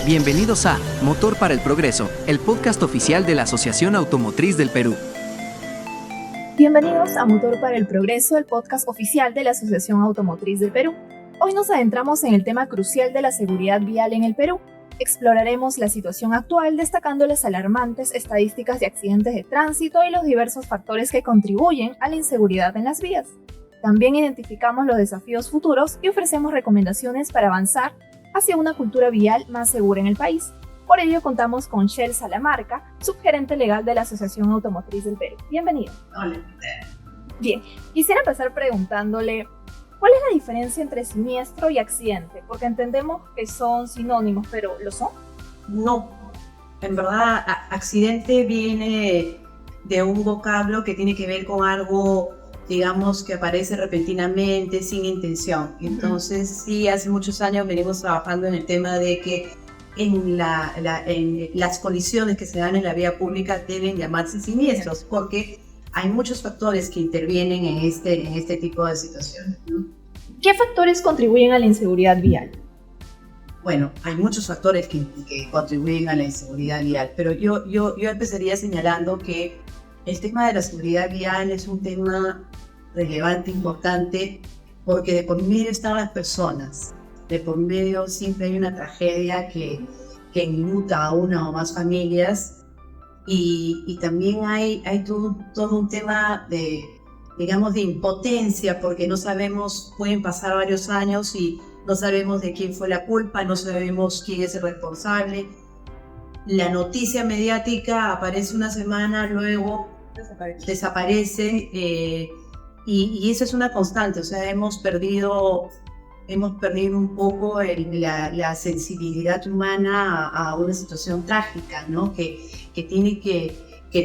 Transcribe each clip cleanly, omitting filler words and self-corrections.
Bienvenidos a Motor para el Progreso, el podcast oficial de la Asociación Automotriz del Perú. Bienvenidos a Motor para el Progreso, el podcast oficial de la Asociación Automotriz del Perú. Hoy nos adentramos en el tema crucial de la seguridad vial en el Perú. Exploraremos la situación actual destacando las alarmantes estadísticas de accidentes de tránsito y los diversos factores que contribuyen a la inseguridad en las vías. También identificamos los desafíos futuros y ofrecemos recomendaciones para avanzar hacia una cultura vial más segura en el país. Por ello contamos con Shell Salamarca, subgerente legal de la Asociación Automotriz del Perú. Bienvenido. Hola. Bien, quisiera empezar preguntándole, ¿cuál es la diferencia entre siniestro y accidente? Porque entendemos que son sinónimos, pero ¿lo son? No, en verdad accidente viene de un vocablo que tiene que ver con algo, digamos, que aparece repentinamente, sin intención. Entonces, sí, hace muchos años venimos trabajando en el tema de que en las colisiones que se dan en la vía pública deben llamarse siniestros, porque hay muchos factores que intervienen en este tipo de situaciones, ¿no? ¿Qué factores contribuyen a la inseguridad vial? Bueno, hay muchos factores que contribuyen a la inseguridad vial, pero yo empezaría señalando que el tema de la seguridad vial es un tema relevante, importante, porque de por medio están las personas. De por medio siempre hay una tragedia que enluta a una o más familias, y también hay todo un tema de, digamos, de impotencia, porque no sabemos, pueden pasar varios años y no sabemos de quién fue la culpa, no sabemos quién es el responsable. La noticia mediática aparece una semana, luego desaparece, y eso es una constante. O sea, hemos perdido un poco la sensibilidad humana a una situación trágica, ¿no? Que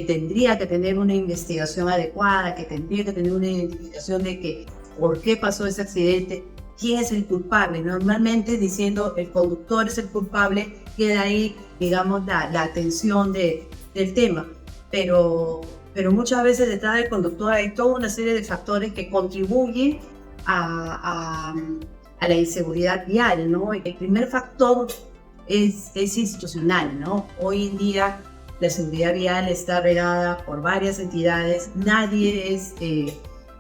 tendría que tener una investigación adecuada, que tendría que tener una identificación de que por qué pasó ese accidente, quién es el culpable. Normalmente diciendo el conductor es el culpable, queda ahí, digamos, la atención del tema, pero muchas veces detrás del conductor hay toda una serie de factores que contribuyen a la inseguridad vial, ¿no? El primer factor es institucional, ¿no? Hoy en día la seguridad vial está regada por varias entidades, nadie es,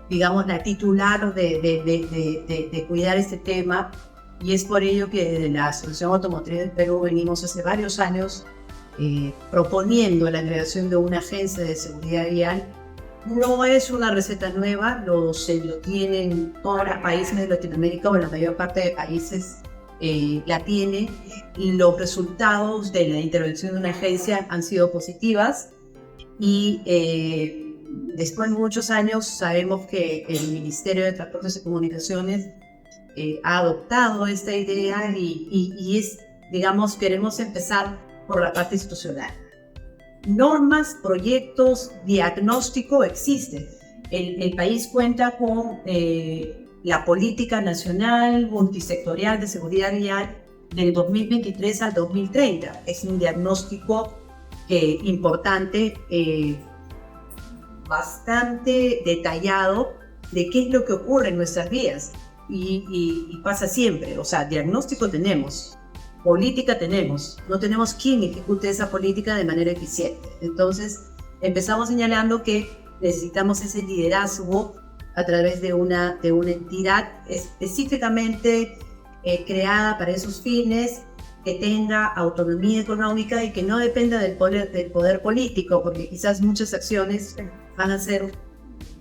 digamos, la titular de cuidar este tema, y es por ello que desde la Asociación Automotriz del Perú venimos hace varios años proponiendo la creación de una agencia de seguridad vial. No es una receta nueva, se lo tienen todos los países de Latinoamérica, o la mayor parte de países la tienen, y los resultados de la intervención de una agencia han sido positivas, y después de muchos años sabemos que el Ministerio de Transportes y Comunicaciones ha adoptado esta idea, y es, digamos, queremos empezar por la parte institucional. Normas, proyectos, diagnóstico existen. El país cuenta con la Política Nacional Multisectorial de Seguridad Vial del 2023 al 2030. Es un diagnóstico importante, bastante detallado de qué es lo que ocurre en nuestras vías. Y pasa siempre, o sea, diagnóstico tenemos, política tenemos, no tenemos quien ejecute esa política de manera eficiente. Entonces empezamos señalando que necesitamos ese liderazgo a través de una entidad específicamente creada para esos fines, que tenga autonomía económica y que no dependa del poder político, porque quizás muchas acciones van a ser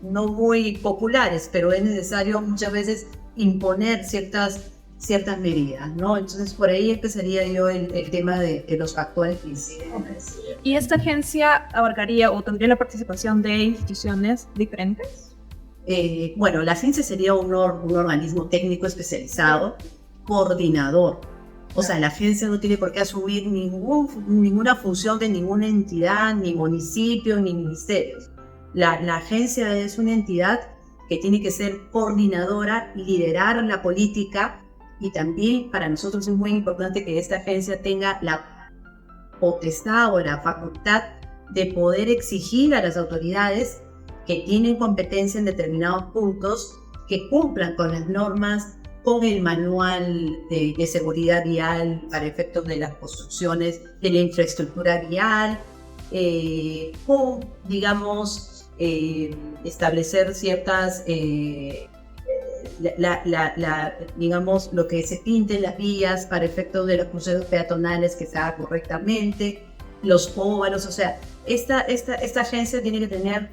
no muy populares, pero es necesario muchas veces imponer ciertas medidas, ¿no? Entonces por ahí empezaría yo el tema de los factores que inciden. ¿Y esta agencia abarcaría o tendría la participación de instituciones diferentes? Bueno, la agencia sería un organismo técnico especializado, coordinador. O sea, la agencia no tiene por qué asumir ninguna función de ninguna entidad, ni municipio, ni ministerios. La agencia es una entidad que tiene que ser coordinadora, liderar la política. Y también para nosotros es muy importante que esta agencia tenga la potestad o la facultad de poder exigir a las autoridades que tienen competencia en determinados puntos que cumplan con las normas con el manual de seguridad vial para efectos de las construcciones de la infraestructura vial, con, digamos, establecer ciertas, digamos, lo que se pinte en las vías para efectos de los cruceros peatonales que se haga correctamente, los óvalos, o sea, esta agencia tiene que tener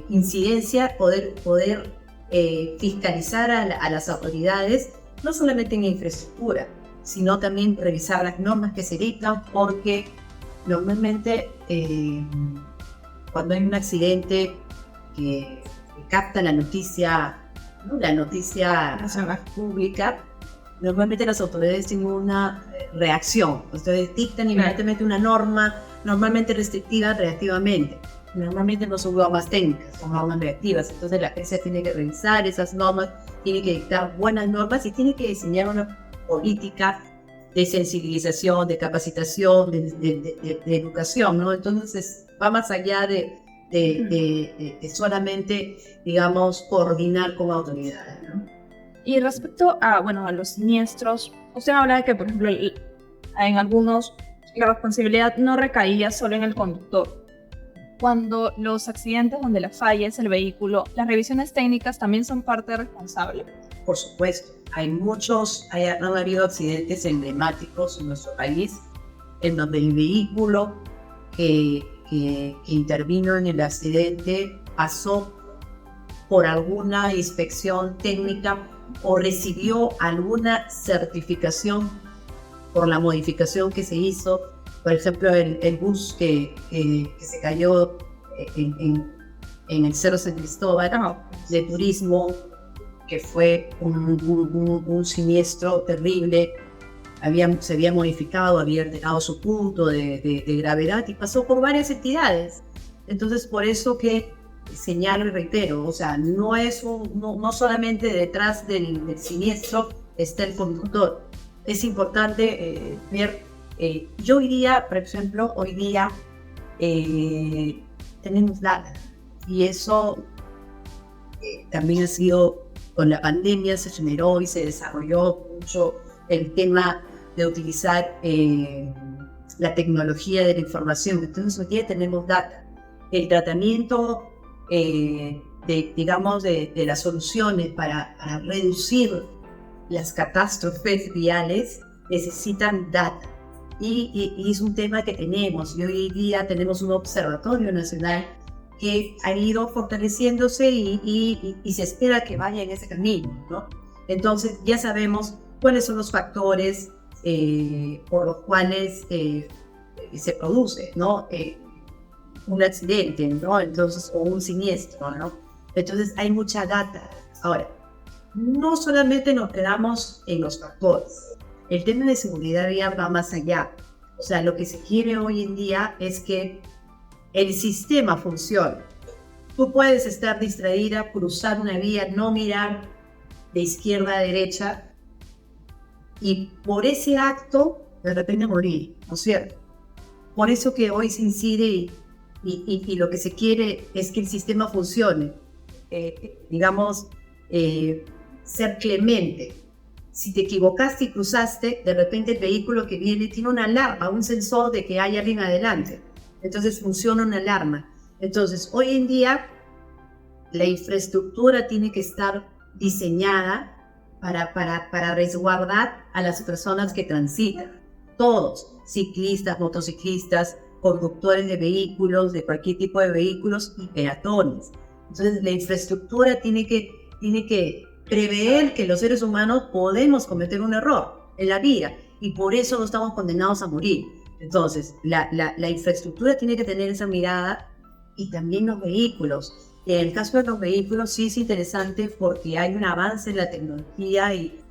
incidencia, poder fiscalizar a las autoridades, no solamente en infraestructura, sino también revisar las normas que se dictan, porque normalmente cuando hay un accidente que capta la noticia, ¿no? La noticia pública, normalmente las autoridades tienen una reacción. Ustedes dictan inmediatamente una norma, normalmente restrictiva reactivamente. Normalmente no son normas técnicas, son normas reactivas. Entonces la agencia tiene que revisar esas normas, tiene que dictar buenas normas y tiene que diseñar una política de sensibilización, de capacitación, de educación, ¿no? Entonces va más allá de solamente, digamos, coordinar con autoridades, ¿no? Y respecto a los siniestros, usted habla de que, por ejemplo, en algunos la responsabilidad no recaía solo en el conductor. Cuando los accidentes donde la falla es el vehículo, las revisiones técnicas también son parte responsable. Por supuesto, han habido accidentes emblemáticos en nuestro país en donde el vehículo que intervino en el accidente pasó por alguna inspección técnica o recibió alguna certificación por la modificación que se hizo. Por ejemplo, el bus que se cayó en el Cerro San Cristóbal de turismo, que fue un siniestro terrible, se había modificado, había llegado a su punto de gravedad y pasó por varias entidades. Entonces, por eso que señalo y reitero, o sea, no solamente detrás del siniestro está el conductor. Es importante ver. Yo diría, por ejemplo, hoy día tenemos data y eso también ha sido, con la pandemia se generó y se desarrolló mucho el tema de utilizar la tecnología de la información. Entonces hoy día tenemos data. El tratamiento de las soluciones para reducir las catástrofes viales necesitan data. Y es un tema que tenemos, y hoy día tenemos un observatorio nacional que ha ido fortaleciéndose y se espera que vaya en ese camino, ¿no? Entonces ya sabemos cuáles son los factores por los cuales se produce, ¿no? Un accidente, ¿no? Entonces, o un siniestro, ¿no? Entonces hay mucha data. Ahora, no solamente nos quedamos en los factores. El tema de seguridad vial va más allá. O sea, lo que se quiere hoy en día es que el sistema funcione. Tú puedes estar distraída, cruzar una vía, no mirar de izquierda a derecha y por ese acto de repente morir, ¿no es cierto? Por eso que hoy se incide y lo que se quiere es que el sistema funcione. Ser clemente. Si te equivocaste y cruzaste, de repente el vehículo que viene tiene una alarma, un sensor de que hay alguien adelante. Entonces funciona una alarma. Entonces, hoy en día, la infraestructura tiene que estar diseñada para resguardar a las personas que transitan. Todos, ciclistas, motociclistas, conductores de vehículos, de cualquier tipo de vehículos y peatones. Entonces, la infraestructura tiene que prever que los seres humanos podemos cometer un error en la vía y por eso no estamos condenados a morir. Entonces, la infraestructura tiene que tener esa mirada y también los vehículos. En el caso de los vehículos sí es interesante porque hay un avance en la tecnología y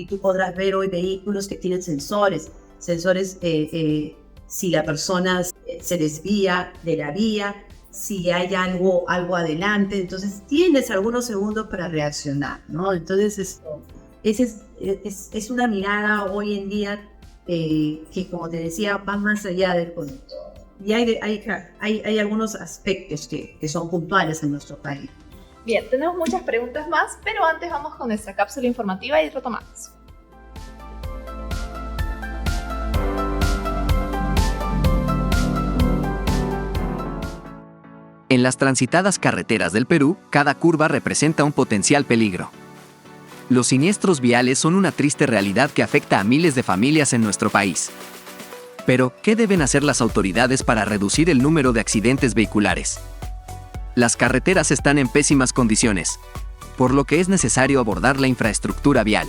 tú podrás ver hoy vehículos que tienen sensores si la persona se desvía de la vía, si hay algo adelante, entonces tienes algunos segundos para reaccionar, ¿no? Entonces es una mirada hoy en día que, como te decía, va más allá del conductor. Y hay algunos aspectos que son puntuales en nuestro país. Bien, tenemos muchas preguntas más, pero antes vamos con nuestra cápsula informativa y retomamos. En las transitadas carreteras del Perú, cada curva representa un potencial peligro. Los siniestros viales son una triste realidad que afecta a miles de familias en nuestro país. Pero, ¿qué deben hacer las autoridades para reducir el número de accidentes vehiculares? Las carreteras están en pésimas condiciones, por lo que es necesario abordar la infraestructura vial.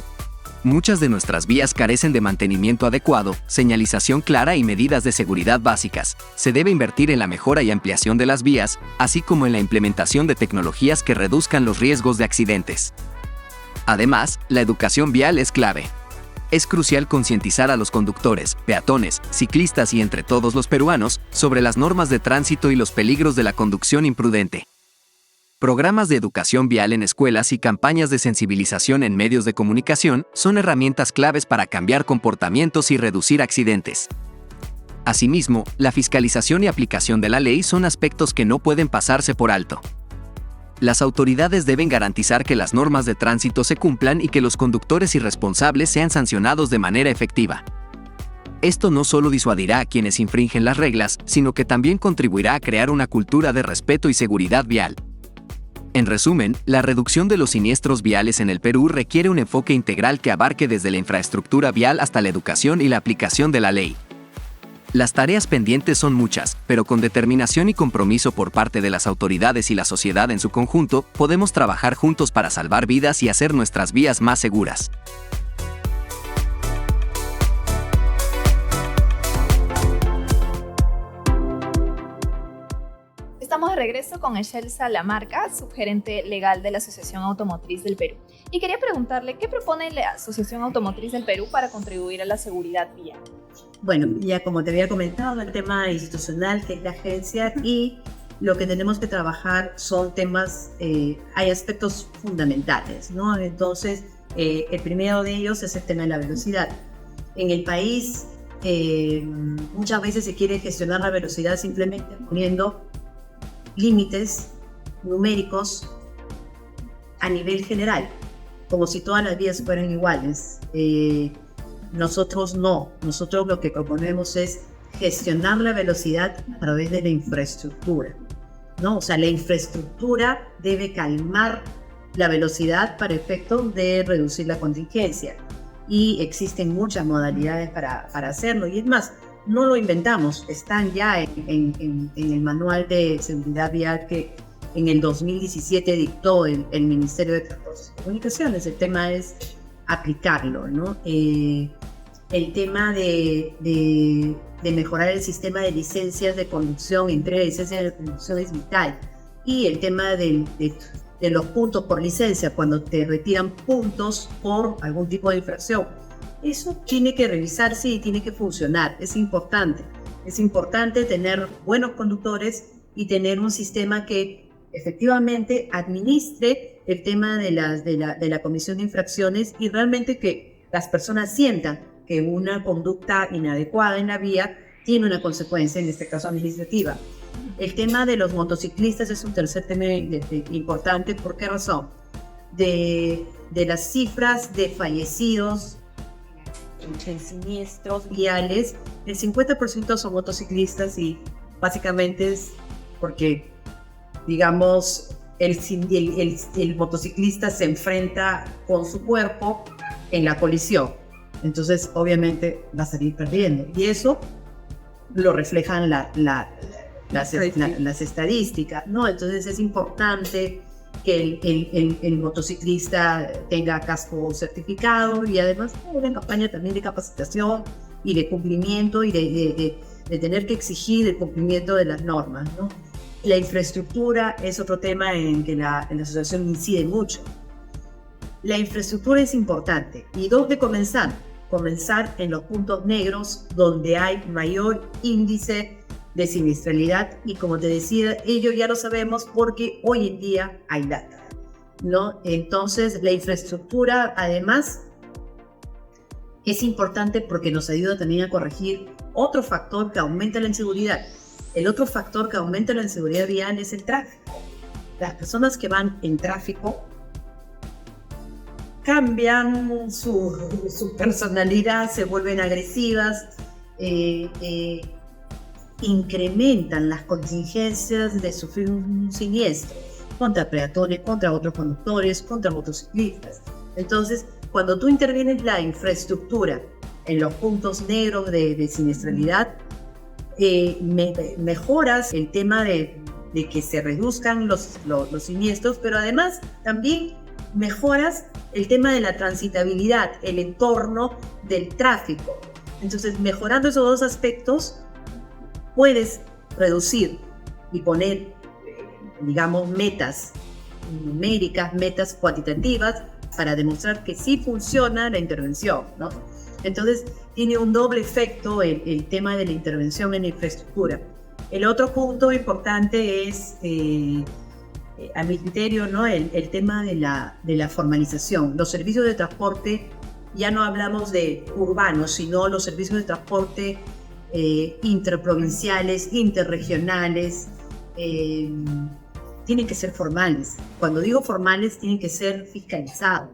Muchas de nuestras vías carecen de mantenimiento adecuado, señalización clara y medidas de seguridad básicas. Se debe invertir en la mejora y ampliación de las vías, así como en la implementación de tecnologías que reduzcan los riesgos de accidentes. Además, la educación vial es clave. Es crucial concientizar a los conductores, peatones, ciclistas y entre todos los peruanos sobre las normas de tránsito y los peligros de la conducción imprudente. Programas de educación vial en escuelas y campañas de sensibilización en medios de comunicación son herramientas claves para cambiar comportamientos y reducir accidentes. Asimismo, la fiscalización y aplicación de la ley son aspectos que no pueden pasarse por alto. Las autoridades deben garantizar que las normas de tránsito se cumplan y que los conductores irresponsables sean sancionados de manera efectiva. Esto no solo disuadirá a quienes infringen las reglas, sino que también contribuirá a crear una cultura de respeto y seguridad vial. En resumen, la reducción de los siniestros viales en el Perú requiere un enfoque integral que abarque desde la infraestructura vial hasta la educación y la aplicación de la ley. Las tareas pendientes son muchas, pero con determinación y compromiso por parte de las autoridades y la sociedad en su conjunto, podemos trabajar juntos para salvar vidas y hacer nuestras vías más seguras. Estamos de regreso con Excelsa Lamarca, subgerente legal de la Asociación Automotriz del Perú. Y quería preguntarle, ¿qué propone la Asociación Automotriz del Perú para contribuir a la seguridad vial? Bueno, ya como te había comentado, el tema institucional, que es la agencia, y lo que tenemos que trabajar son temas, hay aspectos fundamentales, ¿no? Entonces, el primero de ellos es el tema de la velocidad. En el país, muchas veces se quiere gestionar la velocidad simplemente poniendo límites numéricos a nivel general, como si todas las vías fueran iguales. Nosotros no, nosotros lo que proponemos es gestionar la velocidad a través de la infraestructura, ¿no? O sea, la infraestructura debe calmar la velocidad para efecto de reducir la contingencia, y existen muchas modalidades para hacerlo, y es más, no lo inventamos, están ya en el manual de seguridad vial que en el 2017 dictó el Ministerio de Transportes y Comunicaciones. El tema es aplicarlo, ¿no? El tema de mejorar el sistema de licencias de conducción, entrega de licencias de conducción es vital. Y el tema de los puntos por licencia, cuando te retiran puntos por algún tipo de infracción. Eso tiene que revisarse y tiene que funcionar, es importante. Es importante tener buenos conductores y tener un sistema que efectivamente administre el tema de la comisión de infracciones, y realmente que las personas sientan que una conducta inadecuada en la vía tiene una consecuencia, en este caso administrativa. El tema de los motociclistas es un tercer tema importante. ¿Por qué razón? De las cifras de fallecidos en siniestros viales, el 50% son motociclistas, y básicamente es porque, digamos, el motociclista se enfrenta con su cuerpo en la colisión. Entonces, obviamente, va a salir perdiendo. Y eso lo reflejan las estadísticas, ¿no? Entonces, es importante que el motociclista tenga casco certificado, y además una campaña también de capacitación y de cumplimiento, y de tener que exigir el cumplimiento de las normas, ¿no? La infraestructura es otro tema en que la asociación incide mucho. La infraestructura es importante. ¿Y dónde comenzar? Comenzar en los puntos negros, donde hay mayor índice de siniestralidad, y como te decía, ello ya lo sabemos porque hoy en día hay data, ¿no? Entonces, la infraestructura, además, es importante porque nos ayuda también a corregir otro factor que aumenta la inseguridad. El otro factor que aumenta la inseguridad vial es el tráfico. las personas que van en tráfico cambian su personalidad, se vuelven agresivas, incrementan las contingencias de sufrir un siniestro contra peatones, contra otros conductores, contra motociclistas. Entonces, cuando tú intervienes la infraestructura en los puntos negros de siniestralidad, mejoras el tema de que se reduzcan los siniestros, pero además también mejoras el tema de la transitabilidad, el entorno del tráfico. Entonces, mejorando esos dos aspectos, puedes reducir y poner, digamos, metas numéricas, metas cuantitativas para demostrar que sí funciona la intervención, ¿no? Entonces, tiene un doble efecto el tema de la intervención en la infraestructura. El otro punto importante es, a mi criterio, ¿no? el tema de la formalización. Los servicios de transporte, ya no hablamos de urbanos, sino los servicios de transporte interprovinciales, interregionales, tienen que ser formales. Cuando digo formales, tienen que ser fiscalizados.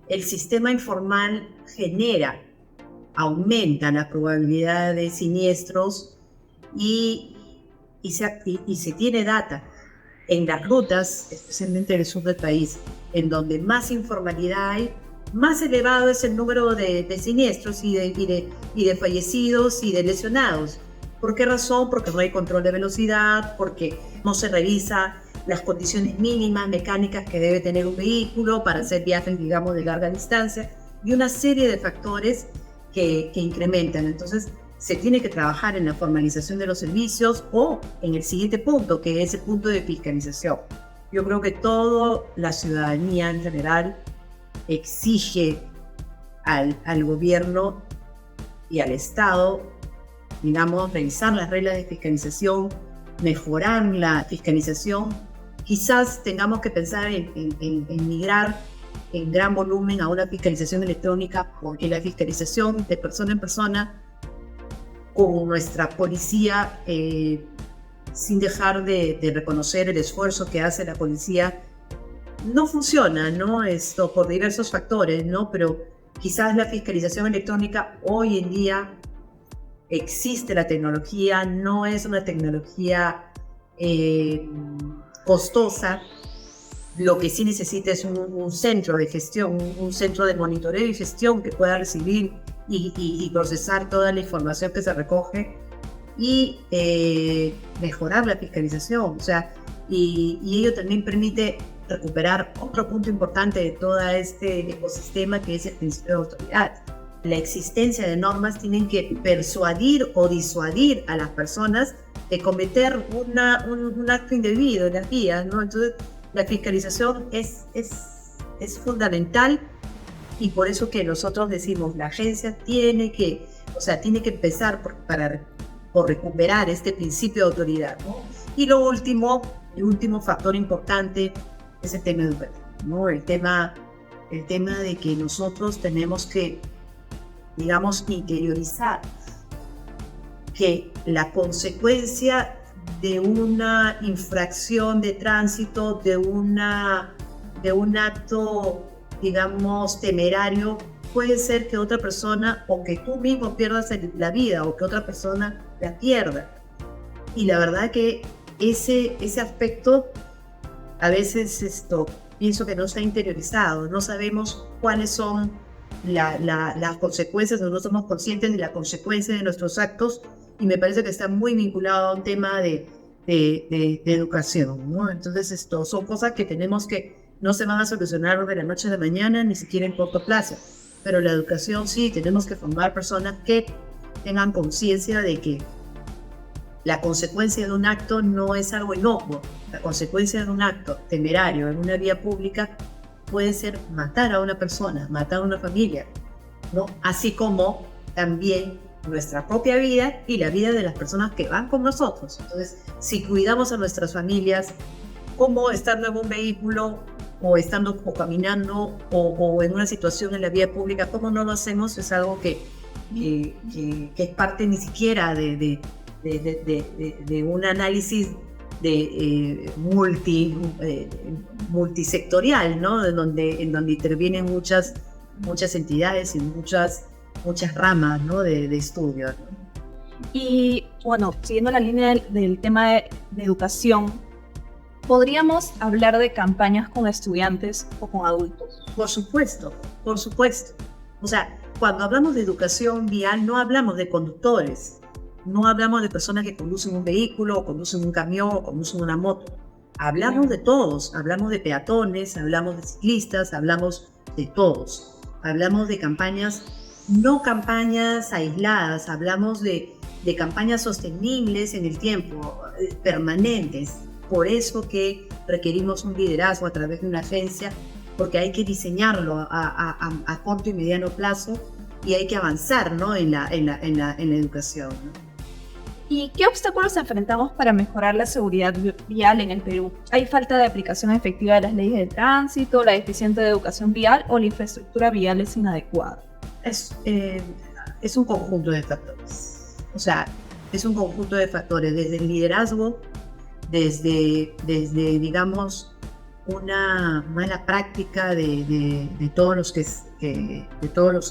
El sistema informal aumenta la probabilidad de siniestros y se tiene data en las rutas, especialmente en el sur del país, en donde más informalidad hay, más elevado es el número de siniestros y de fallecidos y de lesionados. ¿Por qué razón? Porque no hay control de velocidad, porque no se revisa las condiciones mínimas mecánicas que debe tener un vehículo para hacer viajes, digamos, de larga distancia, y una serie de factores que incrementan. Entonces, se tiene que trabajar en la formalización de los servicios o en el siguiente punto, que es el punto de fiscalización. Yo creo que toda la ciudadanía en general exige al gobierno y al Estado, digamos, revisar las reglas de fiscalización, mejorar la fiscalización. Quizás tengamos que pensar en migrar en gran volumen a una fiscalización electrónica, porque la fiscalización de persona en persona con nuestra policía, sin dejar de reconocer el esfuerzo que hace la policía, no funciona, ¿no? Esto por diversos factores, ¿no? Pero quizás la fiscalización electrónica hoy en día existe la tecnología, no es una tecnología costosa. Lo que sí necesita es un centro de gestión, un centro de monitoreo y gestión que pueda recibir y procesar toda la información que se recoge y mejorar la fiscalización. O sea, y ello también permite recuperar otro punto importante de todo este ecosistema, que es el principio de autoridad. La existencia de normas tienen que persuadir o disuadir a las personas de cometer un acto indebido en las vías, ¿no? Entonces, la fiscalización es fundamental, y por eso que nosotros decimos, la agencia tiene que empezar por recuperar este principio de autoridad, ¿no? Y el último factor importante es el tema educativo, ¿no? El tema de que nosotros tenemos que, digamos, interiorizar que la consecuencia de una infracción de tránsito, de un acto, digamos, temerario, puede ser que otra persona, o que tú mismo pierdas la vida, o que otra persona la pierda. Y la verdad que ese aspecto, a veces pienso que no está interiorizado, no sabemos cuáles son las consecuencias, no somos conscientes de las consecuencias de nuestros actos, y me parece que está muy vinculado a un tema de educación, ¿no? Entonces, son cosas que no se van a solucionar de la noche a la mañana, ni siquiera en corto plazo, pero la educación sí, tenemos que formar personas que tengan conciencia de que la consecuencia de un acto no es algo inocuo. La consecuencia de un acto temerario en una vía pública puede ser matar a una persona, matar a una familia, ¿no? Así como también nuestra propia vida y la vida de las personas que van con nosotros. Entonces, si cuidamos a nuestras familias, como estando en un vehículo, o caminando, o en una situación en la vía pública, ¿cómo no lo hacemos? Es algo que es parte ni siquiera de un análisis multisectorial, ¿no? En donde intervienen muchas entidades y muchas ramas, ¿no? de estudio, ¿no? Y bueno, siguiendo la línea del tema de educación, ¿podríamos hablar de campañas con estudiantes o con adultos? Por supuesto. O sea, cuando hablamos de educación vial no hablamos de conductores, no hablamos de personas que conducen un vehículo, o conducen un camión, o conducen una moto. Hablamos de todos, hablamos de peatones, hablamos de ciclistas, hablamos de todos. Hablamos de campañas, no campañas aisladas, hablamos de campañas sostenibles en el tiempo, permanentes. Por eso que requerimos un liderazgo a través de una agencia, porque hay que diseñarlo a corto y mediano plazo y hay que avanzar, ¿no? en la educación, ¿no? ¿Y qué obstáculos enfrentamos para mejorar la seguridad vial en el Perú? ¿Hay falta de aplicación efectiva de las leyes de tránsito, la deficiente de educación vial o la infraestructura vial es inadecuada? Es un conjunto de factores. O sea, es un conjunto de factores, desde el liderazgo, desde digamos, una mala práctica de todos los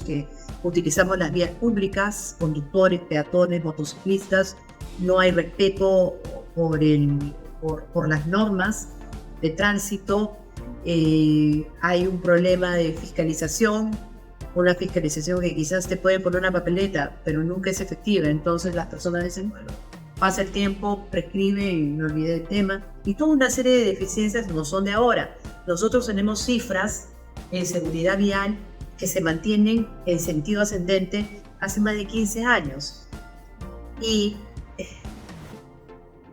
que utilizamos las vías públicas, conductores, peatones, motociclistas. No hay respeto por las normas de tránsito. Hay un problema de fiscalización, una fiscalización que quizás te pueden poner una papeleta, pero nunca es efectiva. Entonces las personas dicen, bueno, pasa el tiempo, prescribe y me olvidé del tema. Y toda una serie de deficiencias no son de ahora. Nosotros tenemos cifras en seguridad vial que se mantienen en sentido ascendente hace más de 15 años. Y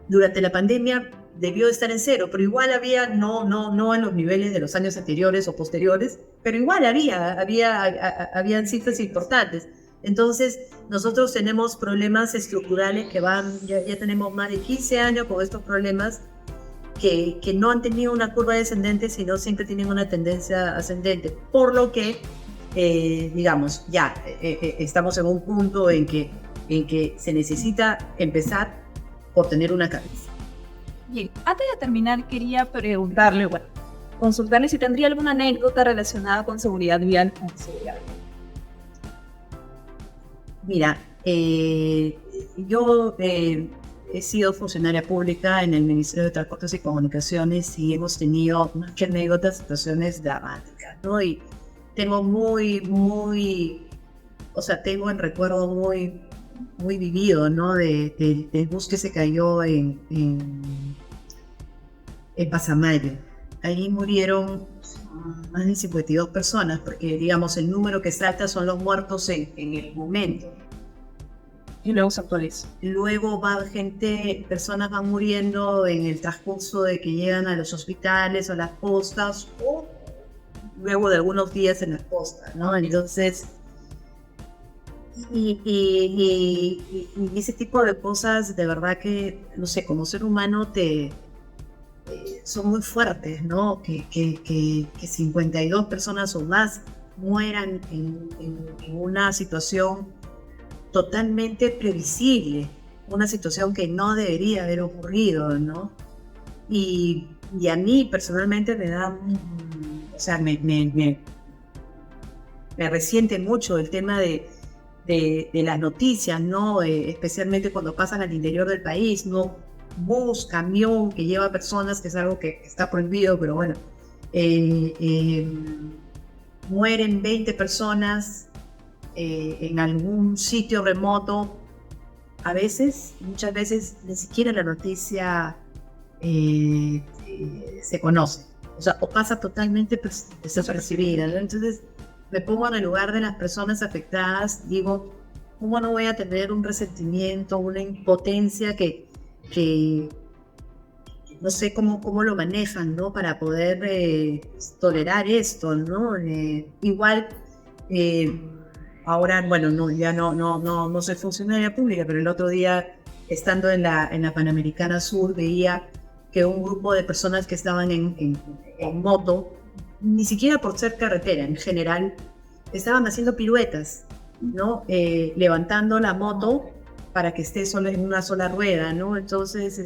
durante la pandemia debió estar en cero, pero igual había, no en los niveles de los años anteriores o posteriores, pero igual habían cifras importantes. Entonces, nosotros tenemos problemas estructurales que ya tenemos más de 15 años con estos problemas que no han tenido una curva descendente, sino siempre tienen una tendencia ascendente. Por lo que, digamos, ya estamos en un punto en que se necesita empezar por tener una cabeza. Bien, antes de terminar quería preguntarle, consultarle si tendría alguna anécdota relacionada con seguridad vial. Mira, yo he sido funcionaria pública en el Ministerio de Transportes y Comunicaciones y hemos tenido muchas anécdotas, situaciones dramáticas, ¿no? Y tengo tengo el recuerdo muy vivido, ¿no? Del bus que se cayó en Pasamayo. Ahí murieron más de 52 personas, porque digamos el número que salta son los muertos en el momento. Y luego se actualiza. Luego personas van muriendo en el transcurso de que llegan a los hospitales o a las postas, o luego de algunos días en las postas, ¿no? Entonces, y ese tipo de cosas, de verdad que, no sé, como ser humano son muy fuertes, ¿no? Que 52 personas o más mueran en una situación totalmente previsible, una situación que no debería haber ocurrido, ¿no? Y a mí personalmente me da, o sea, me resiente mucho el tema de las noticias, ¿no? Especialmente cuando pasan al interior del país, ¿no? Bus, camión que lleva personas, que es algo que está prohibido, pero bueno, mueren 20 personas en algún sitio remoto. Muchas veces, ni siquiera la noticia se conoce, o sea, o pasa totalmente desapercibida, ¿no? Entonces me pongo en el lugar de las personas afectadas, digo, ¿cómo no voy a tener un resentimiento, una impotencia que no sé cómo lo manejan, ¿no? Para poder tolerar esto, ¿no? Igual, ahora, bueno, ya no soy funcionaria pública, pero el otro día, estando en la Panamericana Sur, veía que un grupo de personas que estaban en moto, ni siquiera por ser carretera, en general, estaban haciendo piruetas, ¿no? Levantando la moto para que esté solo en una sola rueda, ¿no? Entonces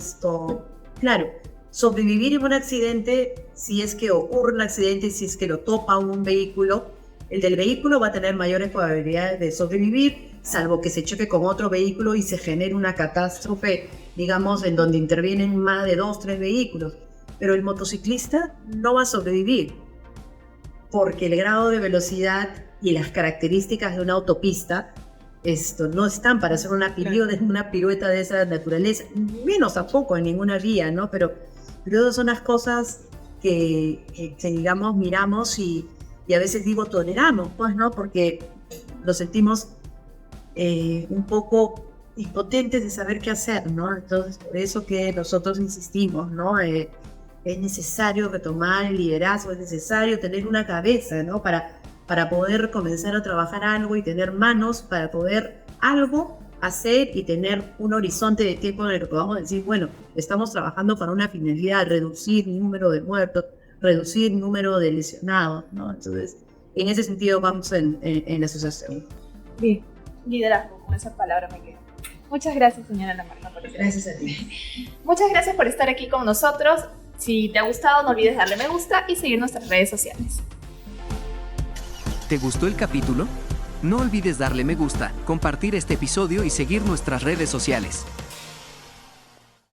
Claro, sobrevivir en un accidente, si es que ocurre un accidente, si es que lo topa un vehículo, el del vehículo va a tener mayores probabilidades de sobrevivir, salvo que se choque con otro vehículo y se genere una catástrofe, digamos, en donde intervienen más de 2, 3 vehículos. Pero el motociclista no va a sobrevivir, porque el grado de velocidad y las características de una autopista no están para hacer una pirueta de esa naturaleza, menos tampoco en ninguna vía, ¿no? Pero esas son las cosas que digamos, miramos y a veces digo toleramos, pues, ¿no? Porque nos sentimos un poco impotentes de saber qué hacer, ¿no? Entonces, por eso que nosotros insistimos, ¿no? Es necesario retomar el liderazgo, es necesario tener una cabeza, ¿no? Para poder comenzar a trabajar algo y tener manos para poder algo hacer y tener un horizonte de tiempo en el que podamos decir, bueno, estamos trabajando para una finalidad, reducir el número de muertos, reducir el número de lesionados, ¿no? Entonces, en ese sentido vamos en la asociación. Bien, liderazgo, con esa palabra me quedo. Muchas gracias, señora Ana Marta, por estar. Gracias a ti. Muchas gracias por estar aquí con nosotros. Si te ha gustado, no olvides darle me gusta y seguir nuestras redes sociales. ¿Te gustó el capítulo? No olvides darle me gusta, compartir este episodio y seguir nuestras redes sociales.